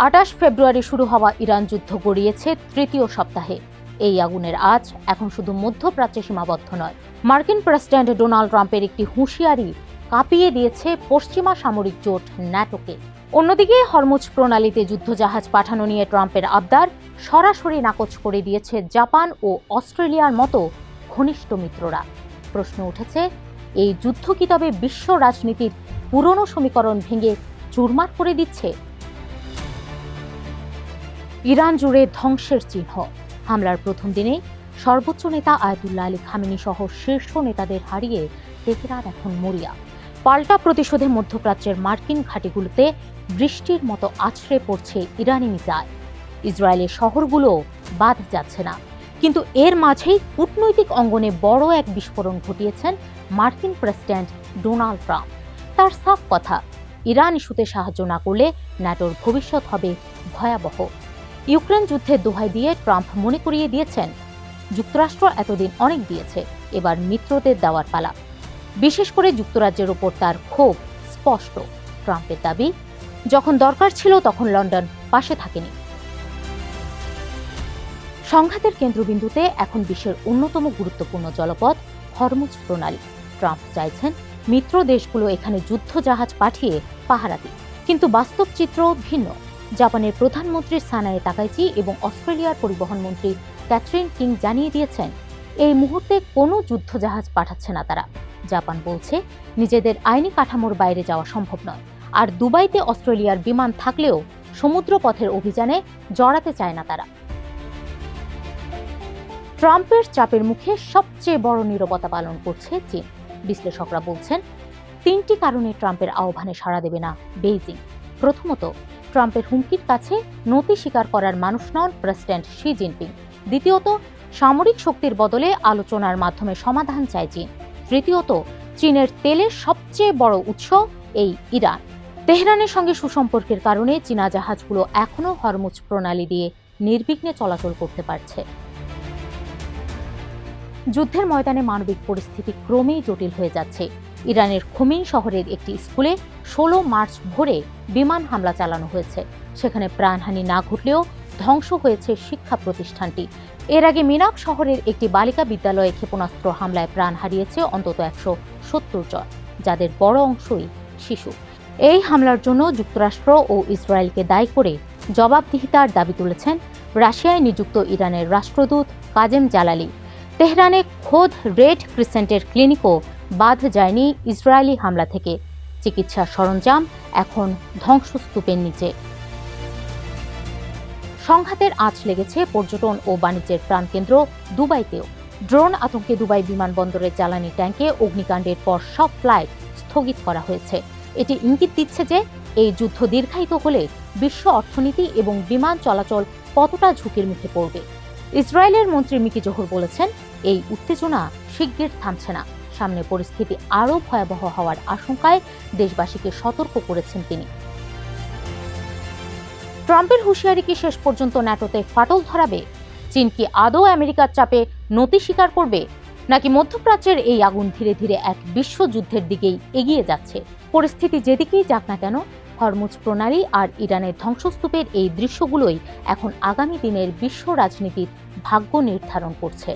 ২৮ ফেব্রুয়ারি শুরু হওয়া ইরান যুদ্ধ গড়িয়েছে তৃতীয় সপ্তাহে। এই আগুনের আঁচ এখন শুধু মধ্যপ্রাচ্যে সীমাবদ্ধ নয়। মার্কিন প্রেসিডেন্ট ডোনাল্ড ট্রাম্পের একটি হুঁশিয়ারি কাঁপিয়ে দিয়েছে পশ্চিমা সামরিক জোট ন্যাটোকে। অন্যদিকে হরমুজ প্রণালীতে যুদ্ধজাহাজ পাঠানো নিয়ে ট্রাম্পের আবদার সরাসরি নাকচ করে দিয়েছে জাপান ও অস্ট্রেলিয়ার মতো ঘনিষ্ঠ মিত্ররা। প্রশ্ন উঠেছে, এই যুদ্ধ কি তবে বিশ্ব রাজনীতির পুরনো সমীকরণ ভেঙে চুরমার করে দিচ্ছে? ইরান জুড়ে ধ্বংসের চিহ্ন। হামলার প্রথম দিনেই সর্বোচ্চ নেতা আয়াতুল্লাহ আলী খামেনি সহ শীর্ষ নেতাদের হারিয়ে তেহরান এখন মরিয়া। পাল্টা প্রতিশোধে মধ্যপ্রাচ্যের মার্কিন ঘাঁটিগুলোতে বৃষ্টির মতো আছড়ে পড়ছে ইরানি মিসাইল। ইসরায়েলের শহরগুলো বাদ যাচ্ছে না, কিন্তু এর মাঝেই কূটনৈতিক অঙ্গনে বড় এক বিস্ফোরণ ঘটিয়েছেন মার্কিন প্রেসিডেন্ট ডোনাল্ড ট্রাম্প। তার সাফ কথা, ইরান ইস্যুতে সাহায্য না করলে ন্যাটোর ভবিষ্যৎ হবে ভয়াবহ। ইউক্রেন যুদ্ধের দোহাই দিয়ে ট্রাম্প মনে করিয়ে দিয়েছেন, যুক্তরাষ্ট্র এতদিন অনেক দিয়েছে, এবার মিত্রদের দেওয়ার পালা। বিশেষ করে যুক্তরাজ্যের ওপর তার ক্ষোভ স্পষ্ট। ট্রাম্পের দাবি, যখন দরকার ছিল তখন লন্ডন পাশে থাকেনি। সংঘাতের কেন্দ্রবিন্দুতে এখন বিশ্বের অন্যতম গুরুত্বপূর্ণ জলপথ হরমুজ প্রণালী। ট্রাম্প চাইছেন মিত্র দেশগুলো এখানে যুদ্ধজাহাজ পাঠিয়ে পাহারা দিক, কিন্তু বাস্তব চিত্র ভিন্ন। জাপানের প্রধানমন্ত্রী সানায়ে তাকাইচি এবং অস্ট্রেলিয়ার পরিবহন মন্ত্রী ক্যাথরিন কিং জানিয়ে দিয়েছেন, এই মুহূর্তে কোনো যুদ্ধজাহাজ পাঠাচ্ছে না তারা। জাপান বলছে, নিজেদের আইনি কাঠামোর বাইরে যাওয়া সম্ভব নয়। আর দুবাইতে অস্ট্রেলিয়ার বিমান থাকলেও সমুদ্রপথের অভিযানে জড়াতে চায় না তারা। ট্রাম্পের চাপের মুখে সবচেয়ে বড় নীরবতা পালন করছে চীন। বিশ্লেষকরা বলছেন, তিনটি কারণে ট্রাম্পের আহ্বানে সাড়া দেবে না বেইজিং। প্রথমত, ট্রাম্পের হুমকির কাছে নতি স্বীকার করার মানুষ নন প্রেসিডেন্ট শি জিনপিং। দ্বিতীয়ত, সামরিক শক্তির বদলে আলোচনার মাধ্যমে সমাধান চায় চীন। তৃতীয়ত, চীনের তেলের সবচেয়ে বড় উৎস এই ইরান। তেহরানের সঙ্গে সুসম্পর্কের কারণে চীনা জাহাজগুলো এখনও হরমুজ প্রণালী দিয়ে নির্বিঘ্নে চলাচল করতে পারছে। যুদ্ধের ময়দানে মানবিক পরিস্থিতি ক্রমেই জটিল হয়ে যাচ্ছে। ইরানের খুমিন শহরের একটি স্কুলে 16 মার্চ ভোরে বিমান হামলা চালানো হয়েছে। সেখানে প্রাণহানি না ঘটলেও ধ্বংস হয়েছে শিক্ষা প্রতিষ্ঠানটি। এর আগে মিনাব শহরের একটি বালিকা বিদ্যালয়ে ক্ষেপণাস্ত্র হামলায় প্রাণ হারিয়েছে অন্তত 170 জন, যাদের বড় অংশই শিশু। এই হামলার জন্য যুক্তরাষ্ট্র ও ইসরায়েলকে দায়ী করে জবাবদিহিতার দাবি তুলেছেন রাশিয়ায় নিযুক্ত ইরানের রাষ্ট্রদূত কাজেম জালালি। তেহরানে খোদ রেড ক্রিসেন্টের ক্লিনিকও বাদ যায়নি ইসরায়েলি হামলা থেকে। চিকিৎসার সরঞ্জাম এখন ধ্বংসস্তূপের নিচে। সংঘাতের আঁচ লেগেছে পর্যটন ও বাণিজ্যের প্রাণকেন্দ্র দুবাইতেও। ড্রোন আতঙ্কে দুবাই বিমানবন্দরের জ্বালানি ট্যাঙ্কে অগ্নিকাণ্ডের পর সব ফ্লাইট স্থগিত করা হয়েছে। এটি ইঙ্গিত দিচ্ছে যে এই যুদ্ধ দীর্ঘায়িত হলে বিশ্ব অর্থনীতি এবং বিমান চলাচল কতটা ঝুঁকির মুখে পড়বে। ইসরায়েলের মন্ত্রী মিকি জোহর বলেছেন, এই উত্তেজনা শিগগির থামছে না। সামনে পরিস্থিতি আরও ভয়াবহ হওয়ার আশঙ্কায় দেশবাসীকে সতর্ক করেছেন তিনি। ট্রাম্পের হুঁশিয়ারি কি শেষ পর্যন্ত ন্যাটোতে ফাটল ধরাবে? চীন কি আদৌ আমেরিকার চাপে নতি স্বীকার করবে, নাকি মধ্যপ্রাচ্যের এই আগুন ধীরে ধীরে এক বিশ্বযুদ্ধের দিকেই এগিয়ে যাচ্ছে? পরিস্থিতি যেদিকেই যাক না কেন, হরমুজ প্রণালী আর ইরানের ধ্বংসস্তূপের এই দৃশ্যগুলোই এখন আগামী দিনের বিশ্ব রাজনীতির ভাগ্য নির্ধারণ করছে।